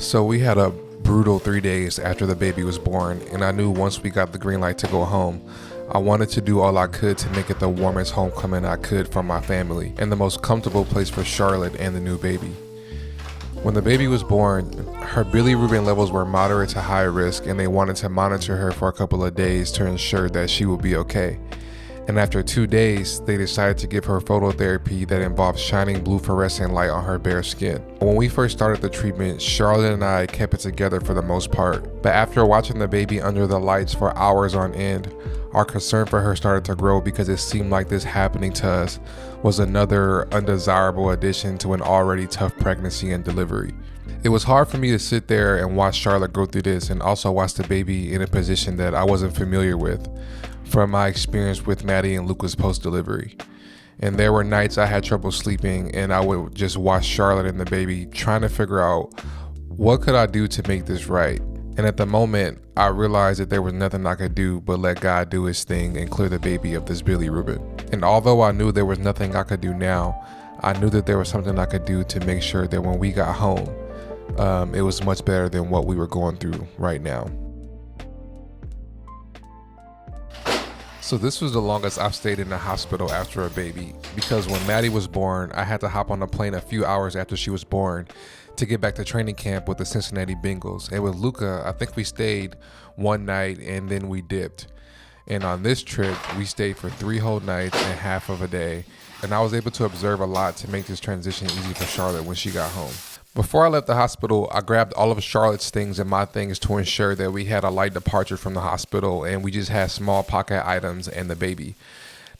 So we had a brutal 3 days after the baby was born, and I knew once we got the green light to go home, I wanted to do all I could to make it the warmest homecoming I could for my family and the most comfortable place for Charlotte and the new baby. When the baby was born, her bilirubin levels were moderate to high risk, and they wanted to monitor her for a couple of days to ensure that she would be okay. And after 2 days, they decided to give her phototherapy that involved shining blue fluorescent light on her bare skin. When we first started the treatment, Charlotte and I kept it together for the most part. But after watching the baby under the lights for hours on end, our concern for her started to grow because it seemed like this happening to us was another undesirable addition to an already tough pregnancy and delivery. It was hard for me to sit there and watch Charlotte go through this and also watch the baby in a position that I wasn't familiar with from my experience with Maddie and Lucca's post-delivery. And there were nights I had trouble sleeping, and I would just watch Charlotte and the baby trying to figure out what could I do to make this right. And at the moment, I realized that there was nothing I could do but let God do his thing and clear the baby of this bilirubin. And although I knew there was nothing I could do now, I knew that there was something I could do to make sure that when we got home, it was much better than what we were going through right now. So this was the longest I've stayed in the hospital after a baby, because when Maddie was born, I had to hop on a plane a few hours after she was born to get back to training camp with the Cincinnati Bengals. And with Lucca, I think we stayed one night and then we dipped. And on this trip, we stayed for 3 whole nights and half of a day. And I was able to observe a lot to make this transition easy for Charlotte when she got home. Before I left the hospital, I grabbed all of Charlotte's things and my things to ensure that we had a light departure from the hospital and we just had small pocket items and the baby.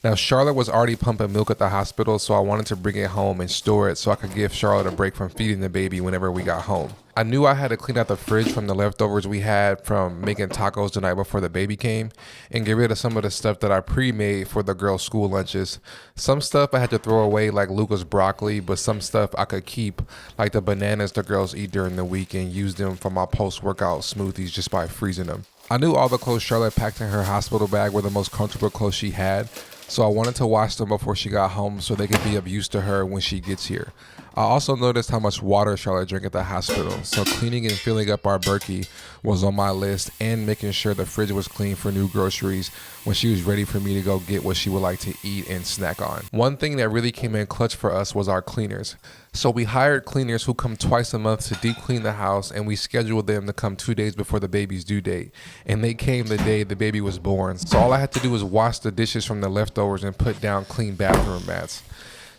Now, Charlotte was already pumping milk at the hospital, so I wanted to bring it home and store it so I could give Charlotte a break from feeding the baby whenever we got home. I knew I had to clean out the fridge from the leftovers we had from making tacos the night before the baby came and get rid of some of the stuff that I pre-made for the girls' school lunches. Some stuff I had to throw away, like Lucca's broccoli, but some stuff I could keep, like the bananas the girls eat during the week, and use them for my post-workout smoothies just by freezing them. I knew all the clothes Charlotte packed in her hospital bag were the most comfortable clothes she had, so I wanted to wash them before she got home so they could be of use to her when she gets here. I also noticed how much water Charlotte drank at the hospital, so cleaning and filling up our Berkey was on my list, and making sure the fridge was clean for new groceries when she was ready for me to go get what she would like to eat and snack on. One thing that really came in clutch for us was our cleaners. So we hired cleaners who come twice a month to deep clean the house, and we scheduled them to come 2 days before the baby's due date. And they came the day the baby was born. So all I had to do was wash the dishes from the leftovers and put down clean bathroom mats.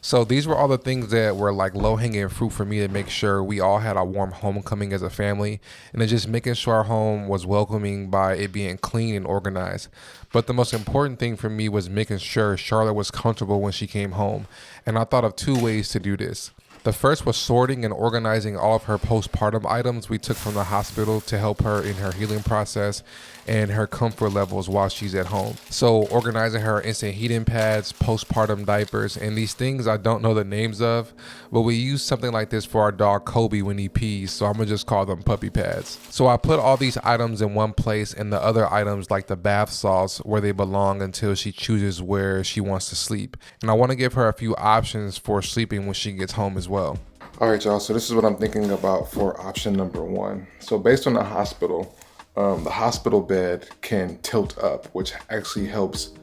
So these were all the things that were like low-hanging fruit for me to make sure we all had a warm homecoming as a family, and then just making sure our home was welcoming by it being clean and organized. But the most important thing for me was making sure Charlotte was comfortable when she came home, and I thought of 2 ways to do this. The first was sorting and organizing all of her postpartum items we took from the hospital to help her in her healing process and her comfort levels while she's at home. So organizing her instant heating pads, postpartum diapers, and these things I don't know the names of, but we use something like this for our dog Kobe when he pees, so I'm gonna just call them puppy pads. So I put all these items in one place, and the other items like the bath salts where they belong until she chooses where she wants to sleep. And I want to give her a few options for sleeping when she gets home as well. All right, y'all, so this is what I'm thinking about for option number 1. So based on the hospital bed can tilt up, which actually helps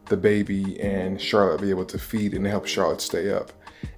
the baby and Charlotte be able to feed, and it helps Charlotte stay up.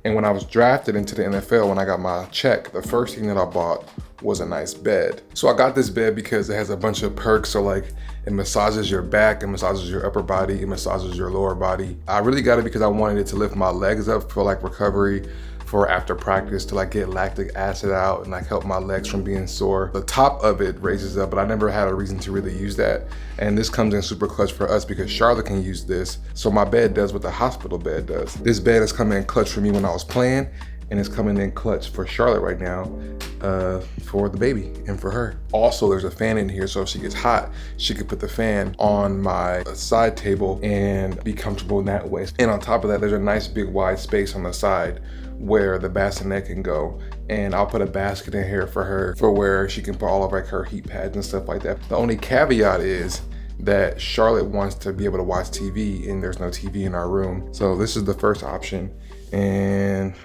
And when I was drafted into the NFL, when I got my check, the first thing that I bought was a nice bed. So I got this bed because it has a bunch of perks. So like it massages your back, it massages your upper body, it massages your lower body. I really got it because I wanted it to lift my legs up for like recovery, for after practice, to like get lactic acid out and like help my legs from being sore. The top of it raises up, but I never had a reason to really use that. And this comes in super clutch for us because Charlotte can use this. So my bed does what the hospital bed does. This bed has come in clutch for me when I was playing, and it's coming in clutch for Charlotte right now for the baby and for her. Also, there's a fan in here, so if she gets hot, she could put the fan on my side table and be comfortable in that way. And on top of that, there's a nice big wide space on the side where the bassinet can go, and I'll put a basket in here for her for where she can put all of like her heat pads and stuff like that. The only caveat is that Charlotte wants to be able to watch TV, and there's no TV in our room. So this is the first option, and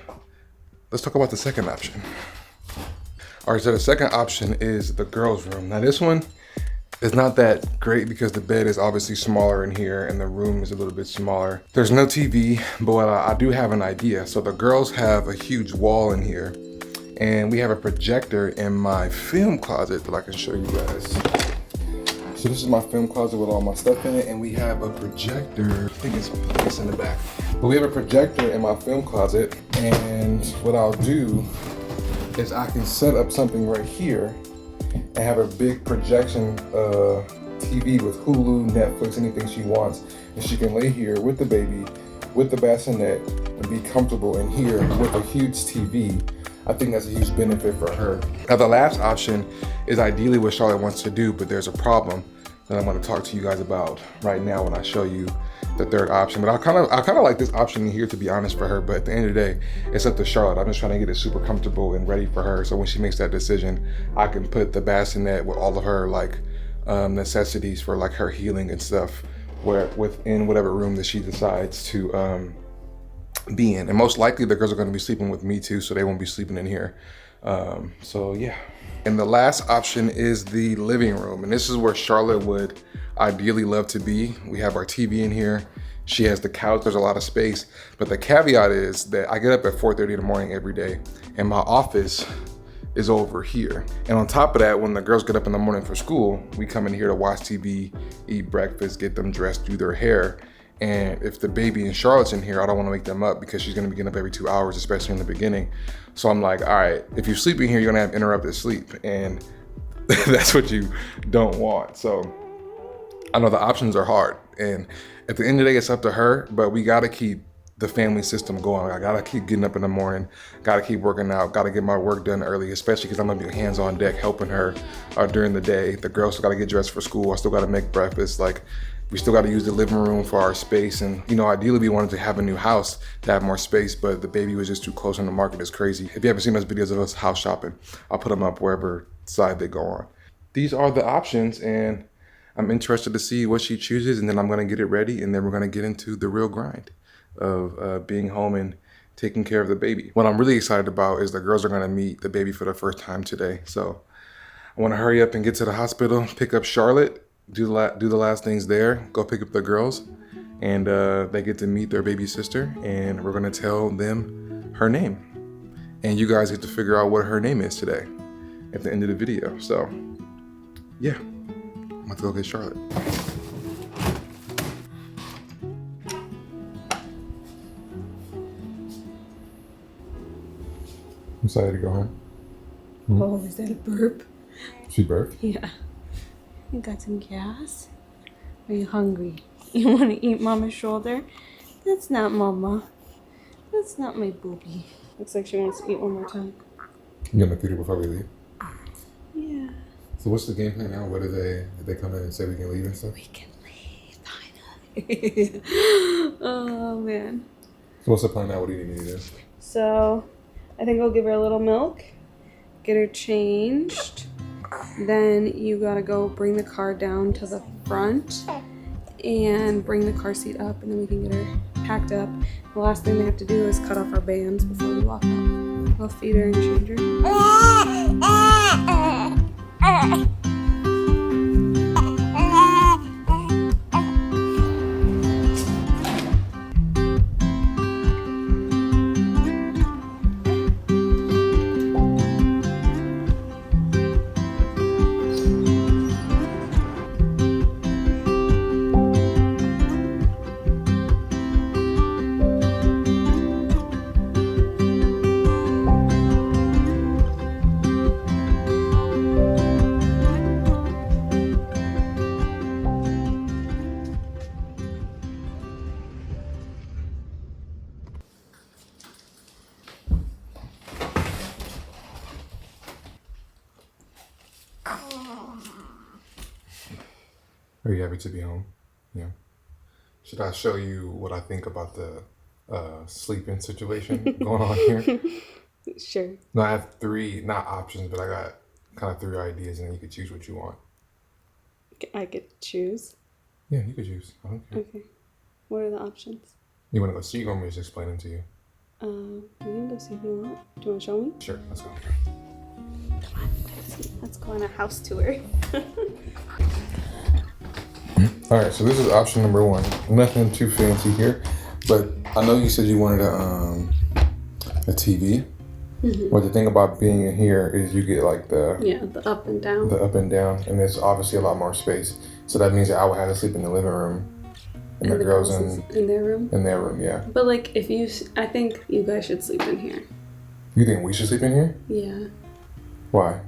let's talk about the second option. All right, so the second option is the girls' room. Now this one is not that great because the bed is obviously smaller in here and the room is a little bit smaller. There's no TV, but I do have an idea. So the girls have a huge wall in here, and we have a projector in my film closet that I can show you guys. So this is my film closet with all my stuff in it, and we have a projector. I think it's in the back. But we have a projector in my film closet, and what I'll do is I can set up something right here and have a big projection TV with Hulu, Netflix, anything she wants. And she can lay here with the baby, with the bassinet, and be comfortable in here with a huge TV. I think that's a huge benefit for her. Now the last option is ideally what Charlotte wants to do, but there's a problem that I'm gonna talk to you guys about right now when I show you the third option. But I kind of like this option here, to be honest, for her. But at the end of the day, it's up to Charlotte. I'm just trying to get it super comfortable and ready for her. So when she makes that decision, I can put the bassinet with all of her like necessities for like her healing and stuff within whatever room that she decides to be in. And most likely the girls are going to be sleeping with me too, so they won't be sleeping in here. So yeah. And the last option is the living room. And this is where Charlotte would ideally love to be. We have our TV in here. She has the couch, there's a lot of space. But the caveat is that I get up at 4:30 in the morning every day, and my office is over here. And on top of that, when the girls get up in the morning for school, we come in here to watch TV, eat breakfast, get them dressed, do their hair. And if the baby and Charlotte's in here, I don't want to wake them up because she's going to be getting up every 2 hours, especially in the beginning. So I'm like, all right, if you sleep in here, you're going to have interrupted sleep. And that's what you don't want. So I know the options are hard. And at the end of the day, it's up to her. But we got to keep the family system going. I got to keep getting up in the morning. Got to keep working out. Got to get my work done early, especially because I'm going to be hands on deck helping her during the day. The girls still got to get dressed for school. I still got to make breakfast. Like, we still got to use the living room for our space. And, you know, ideally we wanted to have a new house to have more space, but the baby was just too close on the market. It's crazy. If you haven't seen those videos of us house shopping, I'll put them up wherever side they go on. These are the options, and I'm interested to see what she chooses, and then I'm going to get it ready, and then we're going to get into the real grind of being home and taking care of the baby. What I'm really excited about is the girls are going to meet the baby for the first time today. So I want to hurry up and get to the hospital, pick up Charlotte, do the last things there, go pick up the girls, and they get to meet their baby sister, and we're gonna tell them her name. And you guys get to figure out what her name is today at the end of the video. So yeah, I'm about to go get Charlotte. I'm excited to go home. Oh, is that a burp? She burped? Yeah. You got some gas? Are you hungry? You want to eat Mama's shoulder? That's not Mama. That's not my booby. Looks like she wants to eat one more time. You gonna feed her before we leave? Yeah. So what's the game plan now? What did they come in and say we can leave and stuff? We can leave, finally. Oh, man. So what's the plan now? What do you need me to do? So, I think I'll give her a little milk, get her changed. Then you gotta go bring the car down to the front and bring the car seat up, and then we can get her packed up. The last thing they have to do is cut off our bands before we walk out. I'll feed her and change her. Are you happy to be home? Yeah. Should I show you what I think about the sleeping situation going on here? Sure. No, I have three, not options, but I got kind of three ideas, and then you can choose what you want. I get to choose? Yeah, you could choose. I don't care. Okay. What are the options? You want to go see, or you want me to just explain them to you? We can go see if you want. Do you want to show me? Sure, let's go. Let's go on a house tour. All right, so this is option number one. Nothing too fancy here, but I know you said you wanted a TV. But the thing about being in here is you get like the up and down. The up and down, and there's obviously a lot more space. So that means that I would have to sleep in the living room, and the girls in their room. In their room, yeah. But like, I think you guys should sleep in here. You think we should sleep in here? Yeah. Why?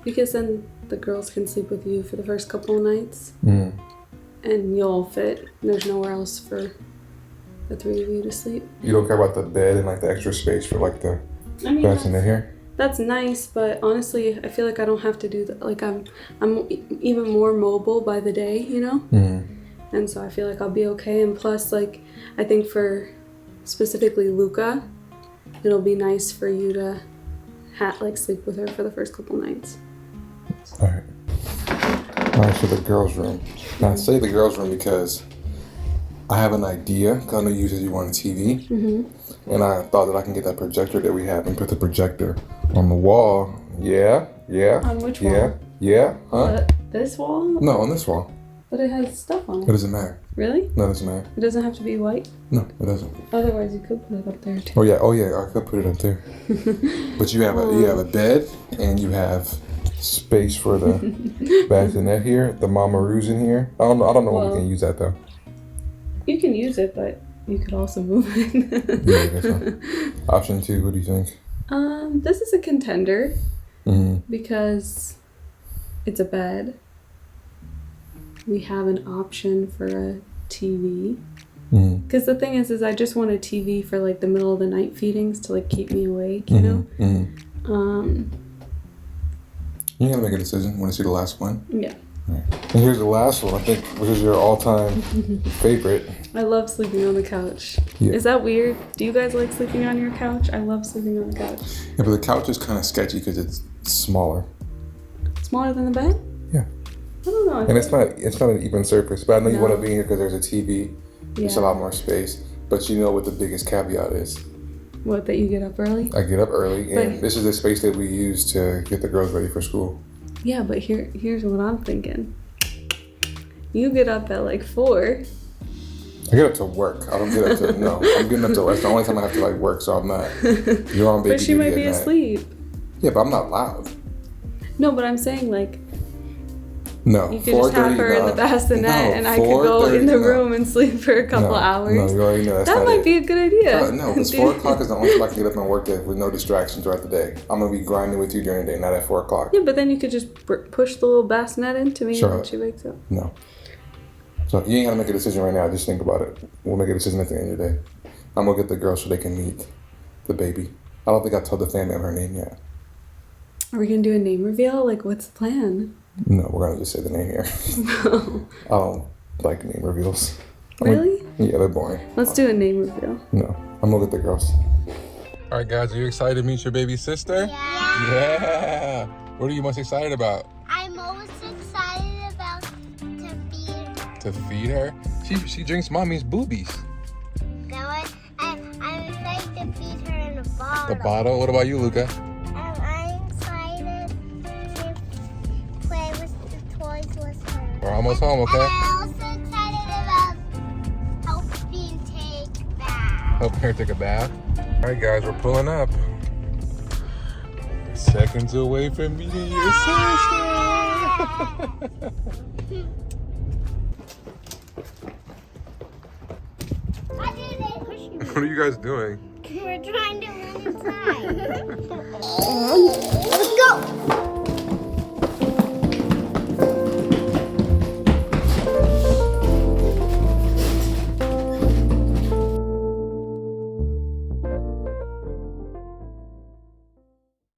Because then the girls can sleep with you for the first couple of nights. And you'll all fit. There's nowhere else for the three of you to sleep. You don't care about the bed and like the extra space for like the beds in here? That's nice, but honestly, I feel like I don't have to do that. Like I'm even more mobile by the day, you know? And so I feel like I'll be okay. And plus, like, I think for specifically Lucca, it'll be nice for you to sleep with her for the first couple nights. All right, so the girls' room. Now, I say the girls' room because I have an idea. Because I know you said you want a TV. And I thought that I can get that projector that we have and put the projector on the wall. Yeah. On which wall? Yeah. Huh? This wall? No, on this wall. But it has stuff on it. It doesn't matter. Really? No, it doesn't matter. It doesn't have to be white? No, it doesn't. Otherwise, you could put it up there too. Oh yeah, I could put it up there. But you have a bed and you have space for the bassinet here. The mamaroos in here. I don't know when we can use that though. You can use it, but you could also move it. Yeah, I guess so. Option 2, what do you think? This is a contender because it's a bed. We have an option for a TV. Because the thing is I just want a TV for like the middle of the night feedings to like keep me awake, you know? You gotta make a decision. Want to see the last one? Yeah. Right. And here's the last one, I think, which is your all-time favorite. I love sleeping on the couch. Yeah. Is that weird? Do you guys like sleeping on your couch? I love sleeping on the couch. Yeah, but the couch is kind of sketchy because it's smaller. Smaller than the bed? Yeah. I don't know. And it's not an even surface, but I know you want to be here because there's a TV. There's a lot more space. But you know what the biggest caveat is? What, that you get up early? I get up early, and this is the space that we use to get the girls ready for school. Yeah, but here's what I'm thinking. You get up at like 4. I get up to work. I don't get up to, no. I'm getting up to work. It's the only time I have to like work, so I'm not. You're on baby But she duty might be at night. asleep. Yeah, but I'm not loud. No, but I'm saying like, no. you could just have her in the bassinet and I could go in the room and sleep for a couple hours. No, you already know that's that not might it. be a good idea. No, because 4 o'clock is the only time I can get up and work with no distractions throughout the day. I'm going to be grinding with you during the day, not at 4 o'clock. Yeah, but then you could just push the little bassinet into me when she wakes up. No. So you ain't got to make a decision right now. Just think about it. We'll make a decision at the end of the day. I'm going to get the girl so they can meet the baby. I don't think I told the family her name yet. Are we going to do a name reveal? Like, what's the plan? No, we're going to just say the name here. No. I don't like name reveals. Really? Yeah, they're boring. Let's do a name reveal. No, I'm going to get the girls. All right, guys, are you excited to meet your baby sister? Yeah. What are you most excited about? I'm most excited about to feed her. To feed her? She drinks mommy's boobies. I'm excited to feed her in a bottle. The bottle? What about you, Lucca? I'm excited to play with the toys with her. We're almost home, okay? And I'm also excited about helping take baths. Help her take a bath. All right, guys, we're pulling up. Seconds away from meeting your sister. I did it. What are you guys doing? We're trying to run inside.